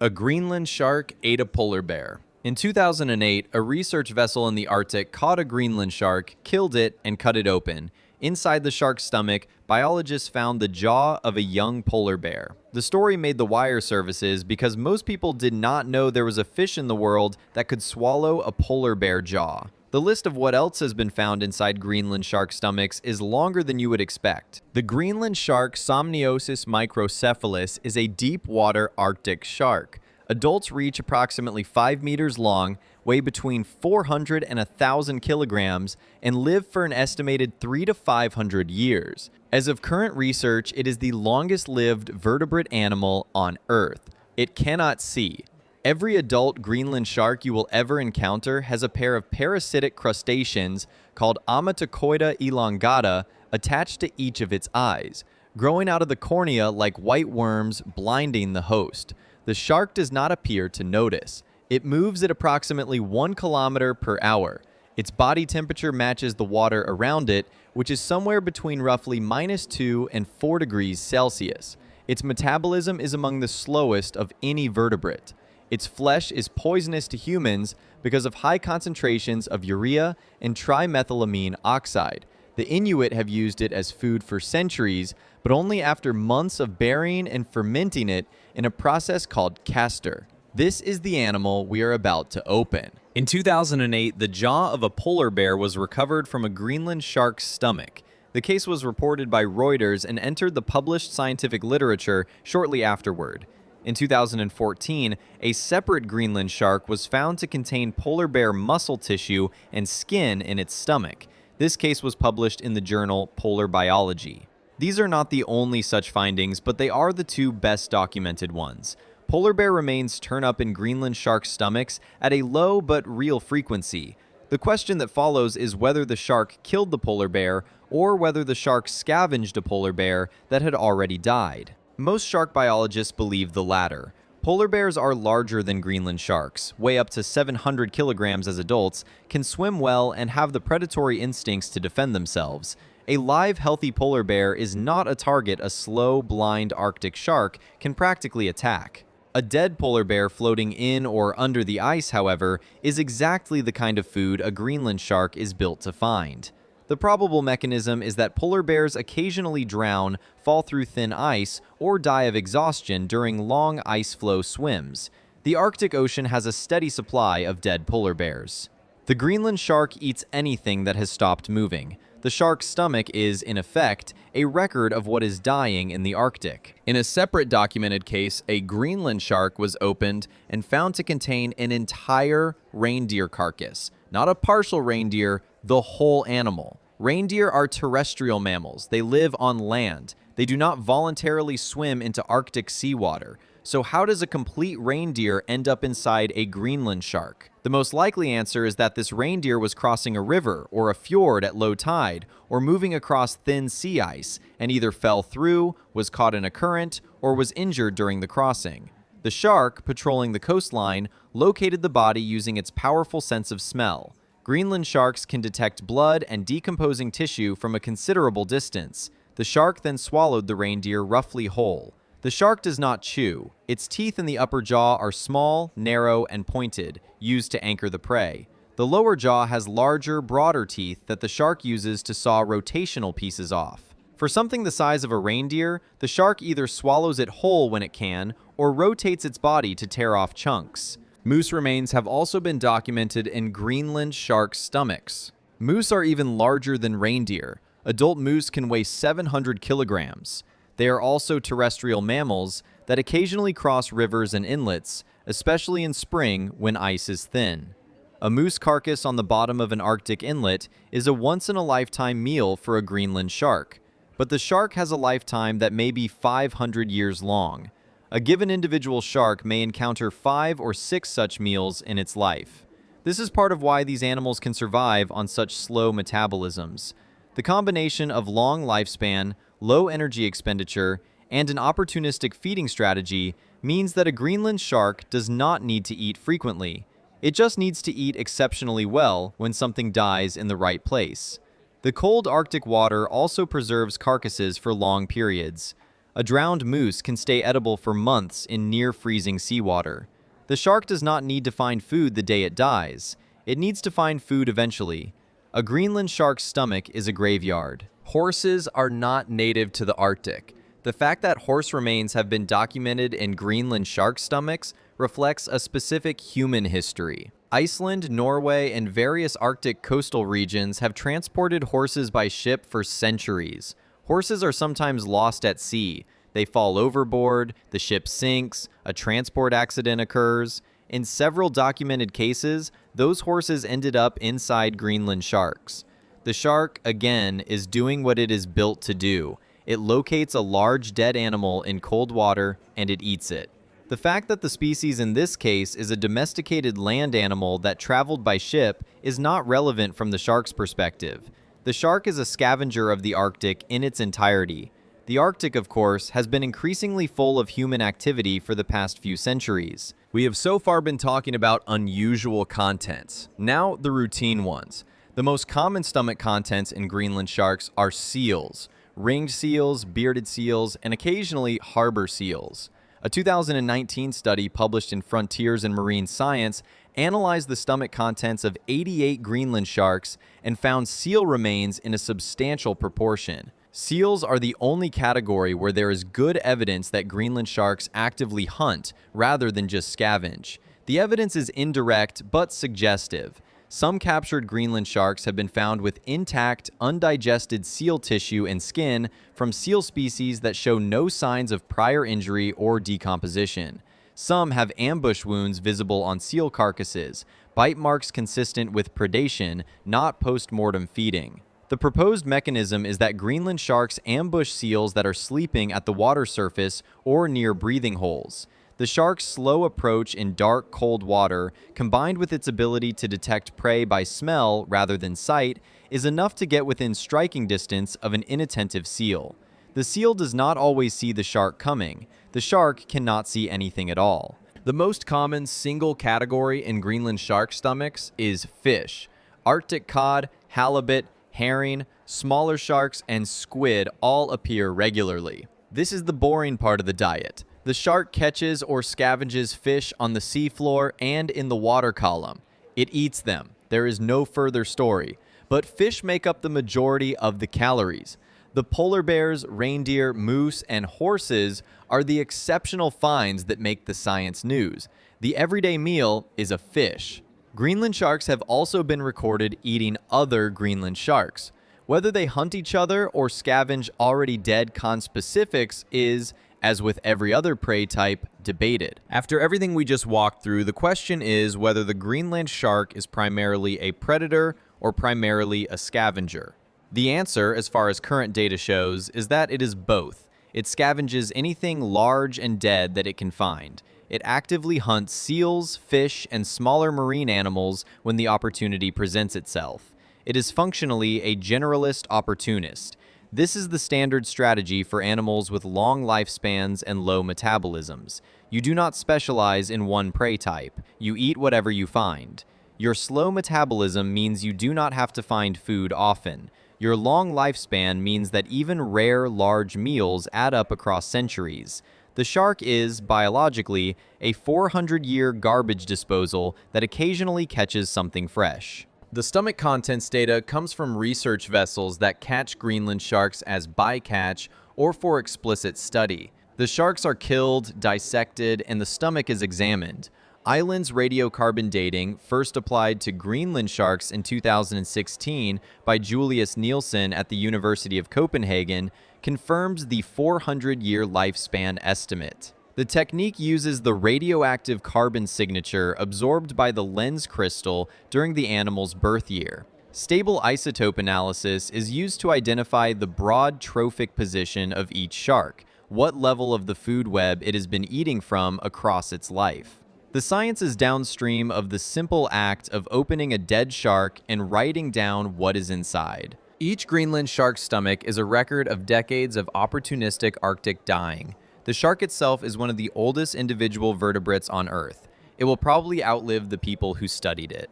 A Greenland shark ate a polar bear. In 2008, a research vessel in the Arctic caught a Greenland shark, killed it, and cut it open. Inside the shark's stomach, biologists found the jaw of a young polar bear. The story made the wire services because most people did not know there was a fish in the world that could swallow a polar bear jaw. The list of what else has been found inside Greenland shark stomachs is longer than you would expect. The Greenland shark Somniosis microcephalus is a deep-water Arctic shark. Adults reach approximately 5 meters long, weigh between 400 and 1,000 kilograms, and live for an estimated 300 to 500 years. As of current research, it is the longest-lived vertebrate animal on Earth. It cannot see. Every adult Greenland shark you will ever encounter has a pair of parasitic crustaceans called Amatocoida elongata attached to each of its eyes, growing out of the cornea like white worms, blinding the host. The shark does not appear to notice. It moves at approximately 1 kilometer per hour. Its body temperature matches the water around it, which is somewhere between roughly -2 and 4 degrees Celsius. Its metabolism is among the slowest of any vertebrate. Its flesh is poisonous to humans because of high concentrations of urea and trimethylamine oxide. The Inuit have used it as food for centuries, but only after months of burying and fermenting it in a process called castor. This is the animal we are about to open. In 2008, the jaw of a polar bear was recovered from a Greenland shark's stomach. The case was reported by Reuters and entered the published scientific literature shortly afterward. In 2014, a separate Greenland shark was found to contain polar bear muscle tissue and skin in its stomach. This case was published in the journal Polar Biology. These are not the only such findings, but they are the two best documented ones. Polar bear remains turn up in Greenland shark stomachs at a low but real frequency. The question that follows is whether the shark killed the polar bear or whether the shark scavenged a polar bear that had already died. Most shark biologists believe the latter. Polar bears are larger than Greenland sharks, weigh up to 700 kilograms as adults, can swim well, and have the predatory instincts to defend themselves. A live, healthy polar bear is not a target a slow, blind Arctic shark can practically attack. A dead polar bear floating in or under the ice, however, is exactly the kind of food a Greenland shark is built to find. The probable mechanism is that polar bears occasionally drown, fall through thin ice, or die of exhaustion during long ice floe swims. The Arctic Ocean has a steady supply of dead polar bears. The Greenland shark eats anything that has stopped moving. The shark's stomach is, in effect, a record of what is dying in the Arctic. In a separate documented case, a Greenland shark was opened and found to contain an entire reindeer carcass. Not a partial reindeer, the whole animal. Reindeer are terrestrial mammals. They live on land. They do not voluntarily swim into Arctic seawater. So how does a complete reindeer end up inside a Greenland shark? The most likely answer is that this reindeer was crossing a river or a fjord at low tide, or moving across thin sea ice, and either fell through, was caught in a current, or was injured during the crossing. The shark, patrolling the coastline, located the body using its powerful sense of smell. Greenland sharks can detect blood and decomposing tissue from a considerable distance. The shark then swallowed the reindeer roughly whole. The shark does not chew. Its teeth in the upper jaw are small, narrow, and pointed, used to anchor the prey. The lower jaw has larger, broader teeth that the shark uses to saw rotational pieces off. For something the size of a reindeer, the shark either swallows it whole when it can, or rotates its body to tear off chunks. Moose remains have also been documented in Greenland shark stomachs. Moose are even larger than reindeer. Adult moose can weigh 700 kilograms. They are also terrestrial mammals that occasionally cross rivers and inlets, especially in spring when ice is thin. A moose carcass on the bottom of an Arctic inlet is a once-in-a-lifetime meal for a Greenland shark, but the shark has a lifetime that may be 500 years long. A given individual shark may encounter 5 or 6 such meals in its life. This is part of why these animals can survive on such slow metabolisms. The combination of long lifespan, low energy expenditure, and an opportunistic feeding strategy means that a Greenland shark does not need to eat frequently. It just needs to eat exceptionally well when something dies in the right place. The cold Arctic water also preserves carcasses for long periods. A drowned moose can stay edible for months in near-freezing seawater. The shark does not need to find food the day it dies. It needs to find food eventually. A Greenland shark's stomach is a graveyard. Horses are not native to the Arctic. The fact that horse remains have been documented in Greenland shark stomachs reflects a specific human history. Iceland, Norway, and various Arctic coastal regions have transported horses by ship for centuries. Horses are sometimes lost at sea. They fall overboard, the ship sinks, a transport accident occurs. In several documented cases, those horses ended up inside Greenland sharks. The shark, again, is doing what it is built to do. It locates a large dead animal in cold water and it eats it. The fact that the species in this case is a domesticated land animal that traveled by ship is not relevant from the shark's perspective. The shark is a scavenger of the Arctic in its entirety. The Arctic, of course, has been increasingly full of human activity for the past few centuries. We have so far been talking about unusual contents. Now, the routine ones. The most common stomach contents in Greenland sharks are seals, ringed seals, bearded seals, and occasionally harbor seals. A 2019 study published in Frontiers in Marine Science analyzed the stomach contents of 88 Greenland sharks and found seal remains in a substantial proportion. Seals are the only category where there is good evidence that Greenland sharks actively hunt rather than just scavenge. The evidence is indirect but suggestive. Some captured Greenland sharks have been found with intact, undigested seal tissue and skin from seal species that show no signs of prior injury or decomposition. Some have ambush wounds visible on seal carcasses, bite marks consistent with predation, not post-mortem feeding. The proposed mechanism is that Greenland sharks ambush seals that are sleeping at the water surface or near breathing holes. The shark's slow approach in dark, cold water, combined with its ability to detect prey by smell rather than sight, is enough to get within striking distance of an inattentive seal. The seal does not always see the shark coming. The shark cannot see anything at all. The most common single category in Greenland shark stomachs is fish. Arctic cod, halibut, herring, smaller sharks, and squid all appear regularly. This is the boring part of the diet. The shark catches or scavenges fish on the seafloor and in the water column. It eats them. There is no further story. But fish make up the majority of the calories. The polar bears, reindeer, moose, and horses are the exceptional finds that make the science news. The everyday meal is a fish. Greenland sharks have also been recorded eating other Greenland sharks. Whether they hunt each other or scavenge already dead conspecifics is, as with every other prey type, debated. After everything we just walked through, the question is whether the Greenland shark is primarily a predator or primarily a scavenger. The answer, as far as current data shows, is that it is both. It scavenges anything large and dead that it can find. It actively hunts seals, fish, and smaller marine animals when the opportunity presents itself. It is functionally a generalist opportunist. This is the standard strategy for animals with long lifespans and low metabolisms. You do not specialize in one prey type. You eat whatever you find. Your slow metabolism means you do not have to find food often. Your long lifespan means that even rare, large meals add up across centuries. The shark is, biologically, a 400-year garbage disposal that occasionally catches something fresh. The stomach contents data comes from research vessels that catch Greenland sharks as bycatch or for explicit study. The sharks are killed, dissected, and the stomach is examined. Island's radiocarbon dating, first applied to Greenland sharks in 2016 by Julius Nielsen at the University of Copenhagen, confirms the 400-year lifespan estimate. The technique uses the radioactive carbon signature absorbed by the lens crystal during the animal's birth year. Stable isotope analysis is used to identify the broad trophic position of each shark, what level of the food web it has been eating from across its life. The science is downstream of the simple act of opening a dead shark and writing down what is inside. Each Greenland shark stomach is a record of decades of opportunistic Arctic dying. The shark itself is one of the oldest individual vertebrates on Earth. It will probably outlive the people who studied it.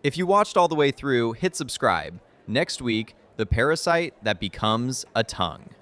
If you watched all the way through, hit subscribe. Next week, the parasite that becomes a tongue.